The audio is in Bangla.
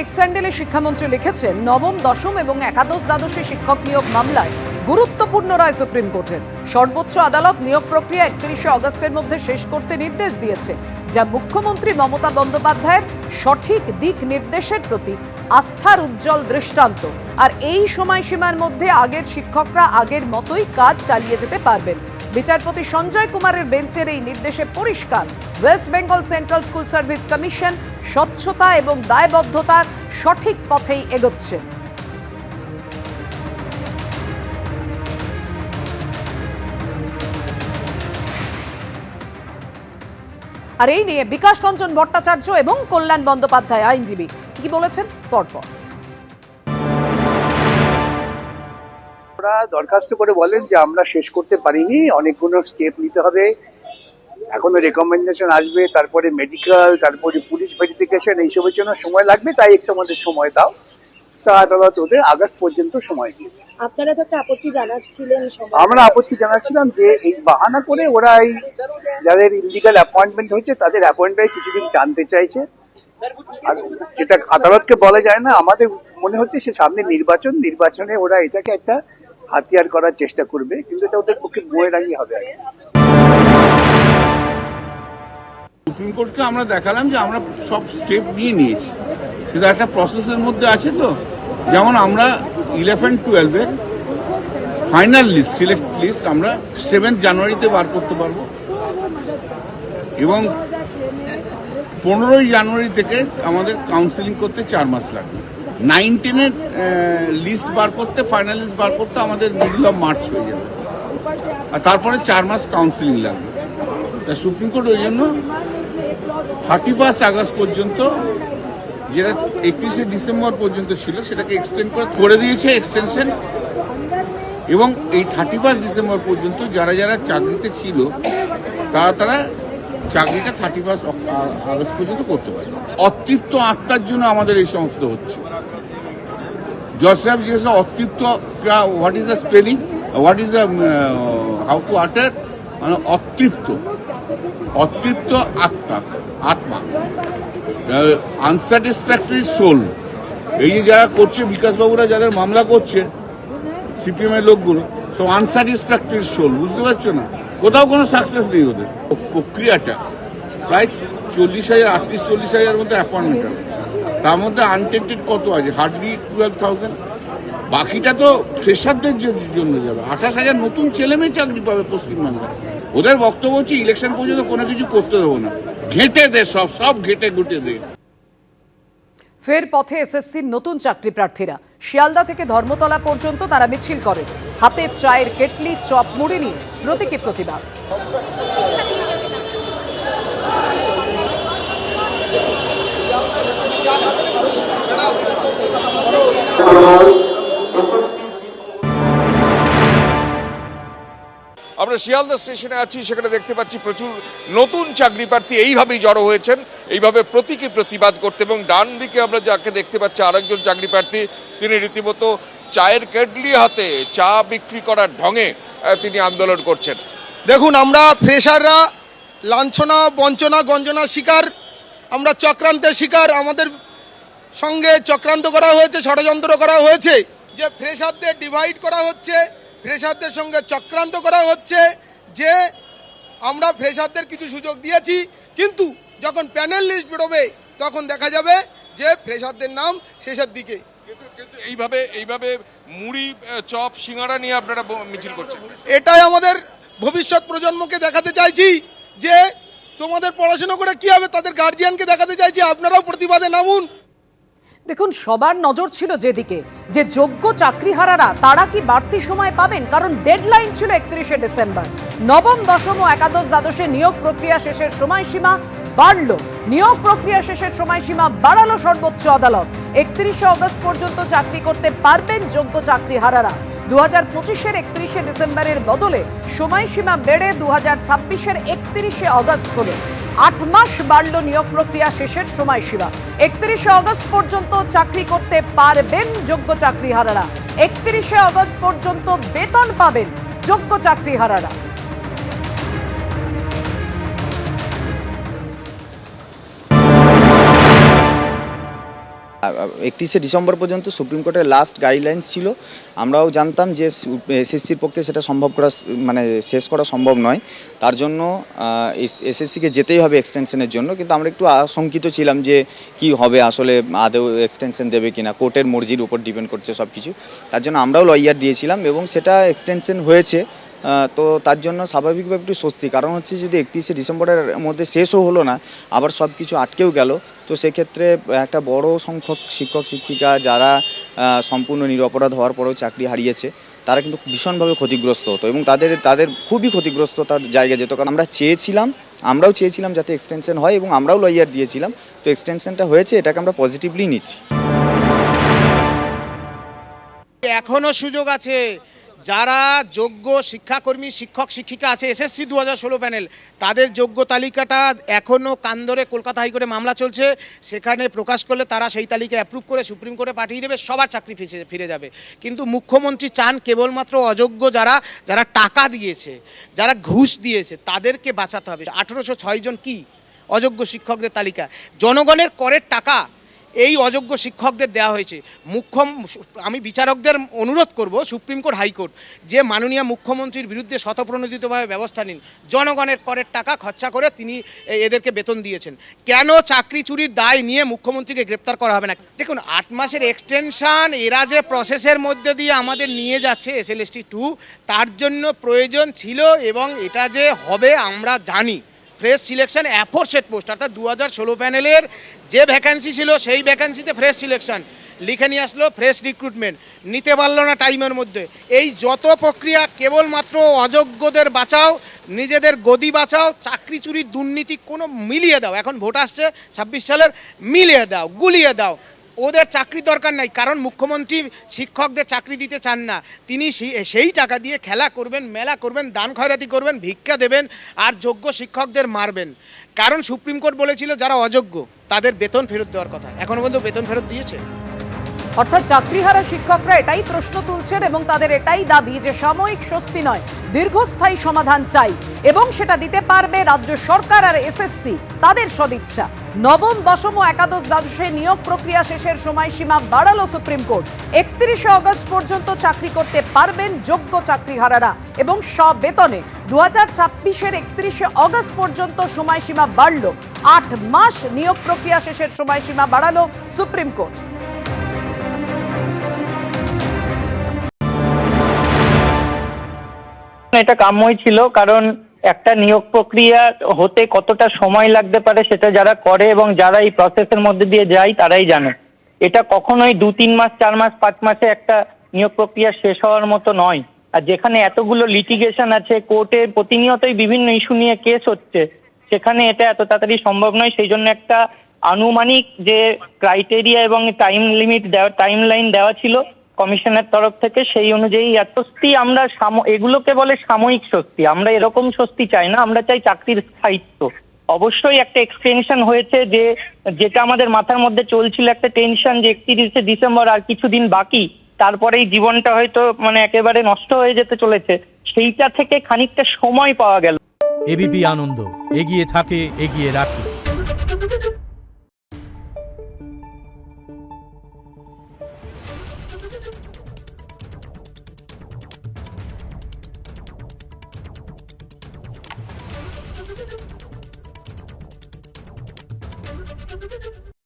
এক্স হ্যান্ডেলে শিক্ষামন্ত্রী লিখেছেন, নবম, দশম এবং একাদশ দ্বাদশে শিক্ষক নিয়োগ মামলায় গুরুত্বপূর্ণ রায় সুপ্রিম কোর্টের। সর্বোচ্চ আদালত নিয়োগ প্রক্রিয়া 31শে অগস্টের মধ্যে শেষ করতে নির্দেশ দিয়েছে, যা মুখ্যমন্ত্রী মমতা বন্দ্যোপাধ্যায়ের সঠিক দিক নির্দেশের প্রতি আস্থার উজ্জ্বল দৃষ্টান্ত। আর এই সময়সীমার মধ্যে আগের শিক্ষকরা আগের মতোই কাজ চালিয়ে যেতে পারবেন। বিচারপতি সঞ্জয় কুমারের বেঞ্চের এই নির্দেশে পরিষ্কার, West Bengal central school service commission স্বচ্ছতা এবং দায়বদ্ধতার সঠিক পথেই এগোচ্ছে। আর এই নিয়ে বিকাশ রঞ্জন ভট্টাচার্য এবং কল্যাণ বন্দ্যোপাধ্যায় আইনজীবী কি বলেছেন পরপর। ওরা দরখাস্ত করে বলেন যে আমরা শেষ করতে পারিনি, অনেকগুলো স্টেপ নিতে হবে, এখনো রেকমেন্ডেশন আসবে, তারপরে মেডিকেল, তারপরে পুলিশ ভেরিফিকেশন, এইসবের জন্য সময় লাগবে, তাই একটু আমাদের সময় দাও। তা আদালত ওদের আগস্ট পর্যন্ত সময় দিয়ে। আপনারা তো একটা আপত্তি জানাচ্ছিলেন। আমরা আপত্তি জানাচ্ছিলাম যে এই বাহানা করে ওরা এই যাদের ইলিগাল অ্যাপয়েন্টমেন্ট হয়েছে তাদের অ্যাপয়েন্টমেন্ট কিছুদিন টানতে চাইছে। আর যেটা আদালতকে বলা যায় না, আমাদের মনে হচ্ছে সে সামনে নির্বাচনে ওরা এটাকে একটা হাতিয়ার করার চেষ্টা করবে, কিন্তু এটা ওদের পক্ষে বয়ে হবে। সুপ্রিম কোর্টকে আমরা দেখালাম যে আমরা সব স্টেপ নিয়েছি, কিন্তু একটা প্রসেসের মধ্যে আছে। তো যেমন আমরা 11-12-এর ফাইনাল লিস্ট, সিলেক্ট লিস্ট আমরা 7 জানুয়ারিতে বার করতে পারবো, এবং 15 জানুয়ারি থেকে আমাদের কাউন্সিলিং করতে 4 মাস লাগবে। 19-এর লিস্ট বার করতে, ফাইনাল লিস্ট বার করতে আমাদের মিডল অফ মার্চ হয়ে যাবে, আর তারপরে 4 মাস কাউন্সিলিং লাগবে। তা সুপ্রিম কোর্ট ওই জন্য 31 আগস্ট পর্যন্ত, যেটা 31শে ডিসেম্বর পর্যন্ত ছিল, সেটাকে এক্সটেন্ড করে দিয়েছে এক্সটেনশন। এবং এই 31 ডিসেম্বর পর্যন্ত যারা যারা চাকরিতে ছিল তারা চাকরিটা 31 আগস্ট পর্যন্ত করতে পারে। অতৃপ্ত আত্মার জন্য আমাদের এই সমস্ত হচ্ছে। জজ সাহেব জিজ্ঞেস অতৃপ্ত what is the spelling, what is the how to আটার, মানে অতৃপ্ত আত্মা, আনস্যাটিসফ্যাক্টরি সোল। এই যে যারা করছে, বিকাশবাবুরা যাদের মামলা করছে, সিপিএম এর লোকগুলো, সব আনস্যাটিসফ্যাক্টরি সোল, বুঝতে পারছো না? কোথাও কোনো সাকসেস নেই ওদের। প্রক্রিয়াটা প্রায় 40,000 মতো অ্যাপয়েন্টমেন্ট হবে, তার মধ্যে আনটেন্টেড কত আছে? হার্ডলি 12,000। বাকিটা তো ফ্রেশারদের জন্য যাবে। 28,000 নতুন ছেলে মেয়ে চাকরি পাবে পশ্চিমবাংলায়। ওদের বক্তব্য হচ্ছে ইলেকশন পর্যন্ত কোনো কিছু করতে দেবো না, ঘেঁটে দে, সব ঘেঁটে ঘুটে দে। ফের পথে এসএসসির নতুন চাকরি প্রার্থীরা। শিয়ালদা থেকে ধর্মতলা পর্যন্ত তারা মিছিল করেন, হাতে চায়ের কেটলি, চপ মুড়ি নিয়ে প্রতীকী প্রতিবাদ। আমরা শিয়ালদা স্টেশনে আছি, সেখানে দেখতে পাচ্ছি প্রচুর নতুন চাকরি প্রার্থী এইভাবেই জড়ো হয়েছেন, এইভাবে প্রতীকী প্রতিবাদ করতে। এবং ডান দিকে আমরা যাকে দেখতে পাচ্ছি আরেকজন চাকরি প্রার্থী, তিনি রীতিমতো চায়ের কেটলি হাতে চা বিক্রি করার ঢঙে তিনি আন্দোলন করছেন। দেখুন, আমরা ফ্রেশাররা লাঞ্ছনা, বঞ্চনা, গঞ্জনার শিকার, আমরা চক্রান্তের শিকার। আমাদের সঙ্গে চক্রান্ত করা হয়েছে, ষড়যন্ত্র করা হয়েছে, যে ফ্রেশারদের ডিভাইড করা হচ্ছে, ফ্রেশারদের সঙ্গে চক্রান্ত করা হচ্ছে, যে আমরা ফ্রেশারদের কিছু সুযোগ দিয়েছি, কিন্তু যখন প্যানেল লিস্ট বেরোবে তখন দেখা যাবে যে ফ্রেশারদের নাম শেষের দিকে। কিন্তু এইভাবে মুড়ি, চপ, সিঙ্গারা নিয়ে আপনারা মিছিল করছেন। এটাই আমাদের ভবিষ্যৎ প্রজন্মকে দেখাতে চাইছি যে তোমাদের পড়াশোনা করে কি হবে, তাদের গার্জিয়ানকে দেখাতে চাইছি আপনারাও প্রতিবাদে নামুন। দেখুন, সবার নজর ছিল যেদিকে, যে যোগ্য চাকরিহারারা তারা কি বাড়তি সময় পাবেন, কারণ ডেডলাইন ছিল 31শে ডিসেম্বর। নবম, দশম ও একাদশ দ্বাদশে নিয়োগ প্রক্রিয়া শেষের সময়সীমা বাড়ল। নিয়োগ প্রক্রিয়া শেষের সময়সীমা বাড়ালো সর্বোচ্চ আদালত। 31শে অগস্ট পর্যন্ত চাকরি করতে পারবেন যোগ্য চাকরিহারারা। 2025-এর 31শে ডিসেম্বরের বদলে সময়সীমা বেড়ে 2026-এর 31শে অগস্ট হলো। 8 মাস বাড়ল নিয়োগ প্রক্রিয়া শেষের সময়সীমা। 31শে অগস্ট পর্যন্ত চাকরি করতে পারবেন যোগ্য চাকরিহারারা। 31শে অগস্ট পর্যন্ত বেতন পাবেন যোগ্য চাকরিহারারা। 31শে ডিসেম্বর পর্যন্ত সুপ্রিম কোর্টের লাস্ট গাইডলাইন্স ছিল। আমরাও জানতাম যে এসএসসির পক্ষে সেটা সম্ভব করা মানে শেষ করা সম্ভব নয়, তার জন্য এসএসসিকে যেতেই হবে এক্সটেনশনের জন্য। কিন্তু আমরা একটু আশঙ্কিত ছিলাম যে কি হবে, আসলে আদৌ এক্সটেনশন দেবে কিনা, কোর্টের মর্জির উপর ডিপেন্ড করছে সব কিছু। তার জন্য আমরাও লয়ার দিয়েছিলাম এবং সেটা এক্সটেনশন হয়েছে। তো তার জন্য স্বাভাবিকভাবে একটু স্বস্তি, কারণ হচ্ছে যদি 31শে ডিসেম্বরের মধ্যে শেষও হলো না, আবার সব কিছু আটকেও গেল, তো সেক্ষেত্রে একটা বড় সংখ্যক শিক্ষক শিক্ষিকা যারা সম্পূর্ণ নিরপরাধ হওয়ার পরেও চাকরি হারিয়েছে, তারা কিন্তু ভীষণভাবে ক্ষতিগ্রস্ত হতো এবং তাদের খুবই ক্ষতিগ্রস্ত তার জায়গা যেত। কারণ আমরাও চেয়েছিলাম যাতে এক্সটেনশন হয় এবং আমরাও লয়ার দিয়েছিলাম, তো এক্সটেনশনটা হয়েছে, এটাকে আমরা পজিটিভলি নিচ্ছি। এখনো সুযোগ আছে, যারা যোগ্য শিক্ষাকর্মী শিক্ষক শিক্ষিকা আছে এসএসসি 2016 প্যানেল, তাদের যোগ্য তালিকাটা এখনও কান ধরে কলকাতা হাইকোর্টে মামলা চলছে, সেখানে প্রকাশ করলে তারা সেই তালিকা অ্যাপ্রুভ করে সুপ্রিম কোর্টে পাঠিয়ে দেবে, সবার চাকরি ফিরে যাবে। কিন্তু মুখ্যমন্ত্রী চান কেবলমাত্র অযোগ্য যারা টাকা দিয়েছে, যারা ঘুষ দিয়েছে, তাদেরকে বাঁচাতে হবে। 1806 জন কি অযোগ্য শিক্ষকদের তালিকা, জনগণের করের টাকা এই অযোগ্য শিক্ষকদের দেওয়া হয়েছে। আমি বিচারকদের অনুরোধ করব, সুপ্রিম কোর্ট হাইকোর্ট, যে মাননীয় মুখ্যমন্ত্রীর বিরুদ্ধে স্বতঃপ্রণোদিতভাবে ব্যবস্থা নিন। জনগণের করের টাকা খরচা করে তিনি এদেরকে বেতন দিয়েছেন, কেন চাকরি চুরির দায় নিয়ে মুখ্যমন্ত্রীকে গ্রেপ্তার করা হবে না? দেখুন, 8 মাসের এক্সটেনশন এরা যে প্রসেসের মধ্যে দিয়ে আমাদের নিয়ে যাচ্ছে SLST 2, তার জন্য প্রয়োজন ছিল এবং এটা যে হবে আমরা জানি। ফ্রেশ সিলেকশন অ্যাফোরসেট পোস্ট, অর্থাৎ 2016 প্যানেলের যে ভ্যাকান্সি ছিল সেই ভ্যাকান্সিতে ফ্রেশ সিলেকশন লিখে নিয়ে আসলো, ফ্রেশ রিক্রুটমেন্ট নিতে পারলো না টাইমের মধ্যে। এই যত প্রক্রিয়া কেবলমাত্র অযোগ্যদের বাঁচাও, নিজেদের গদি বাঁচাও, চাকরি চুরির দুর্নীতি কোনো মিলিয়ে দাও। এখন ভোট আসছে 26 সালের, মিলিয়ে দাও, গুলিয়ে দাও, ওদের চাকরি দরকার নাই। কারণ মুখ্যমন্ত্রী শিক্ষকদের চাকরি দিতে চান না, তিনি সেই টাকা দিয়ে খেলা করবেন, মেলা করবেন, দান খয়রাতি করবেন, ভিক্ষা দেবেন আর যোগ্য শিক্ষকদের মারবেন। কারণ সুপ্রিম কোর্ট বলেছিল যারা অযোগ্য তাদের বেতন ফেরত দেওয়ার কথা, এখনো পর্যন্ত বেতন ফেরত দিয়েছে? অর্থাৎ চাকরিহারা শিক্ষকরা এটাই প্রশ্ন তুলছেন এবং তাদের এটাই দাবি যে সাময়িক স্বস্তি নয়, দীর্ঘস্থায়ী সমাধান চাই এবং সেটা দিতে পারবে রাজ্য সরকার আর এসএসসি তাদের সদিচ্ছা। নবম, দশম ও একাদশ দ্বাদশে নিয়োগ প্রক্রিয়া শেষের সময়সীমা বাড়ালো সুপ্রিম কোর্ট। 31শে অগস্ট পর্যন্ত চাকরি করতে পারবেন যোগ্য চাকরিহারারা এবং সবেতনে। 2026-এর 31শে অগস্ট পর্যন্ত সময়সীমা বাড়ল, 8 মাস নিয়োগ প্রক্রিয়া শেষের সময়সীমা বাড়ালো সুপ্রিম কোর্ট। এটা কাম্যই ছিল, কারণ একটা নিয়োগ প্রক্রিয়া হতে কতটা সময় লাগতে পারে সেটা যারা করে এবং যারা এই প্রসেসের মধ্যে দিয়ে যায় তারাই জানে। এটা কখনোই 2-3 মাস 4 মাস 5 মাসে একটা নিয়োগ প্রক্রিয়া শেষ হওয়ার মতো নয়। আর যেখানে এতগুলো লিটিগেশন আছে, কোর্টে প্রতিনিয়তই বিভিন্ন ইস্যু নিয়ে কেস হচ্ছে, সেখানে এটা এত তাড়াতাড়ি সম্ভব নয়। সেই জন্য একটা আনুমানিক যে ক্রাইটেরিয়া এবং টাইম লাইন দেওয়া ছিল কমিশনের তরফ থেকে, সেই অনুযায়ী স্বস্তি আমরা এগুলোকে বলে সাময়িক স্বস্তি। আমরা এরকম স্বস্তি চাই না, আমরা চাই চাকরির স্থায়িত্ব। অবশ্যই একটা এক্সটেনশন হয়েছে, যেটা আমাদের মাথার মধ্যে চলছিল একটা টেনশন যে 31শে ডিসেম্বর আর কিছুদিন বাকি, তারপরেই জীবনটা হয়তো একেবারে নষ্ট হয়ে যেতে চলেছে, সেইটা থেকে খানিকটা সময় পাওয়া গেল। এবিপি আনন্দ, এগিয়ে থাকে, এগিয়ে রাখে।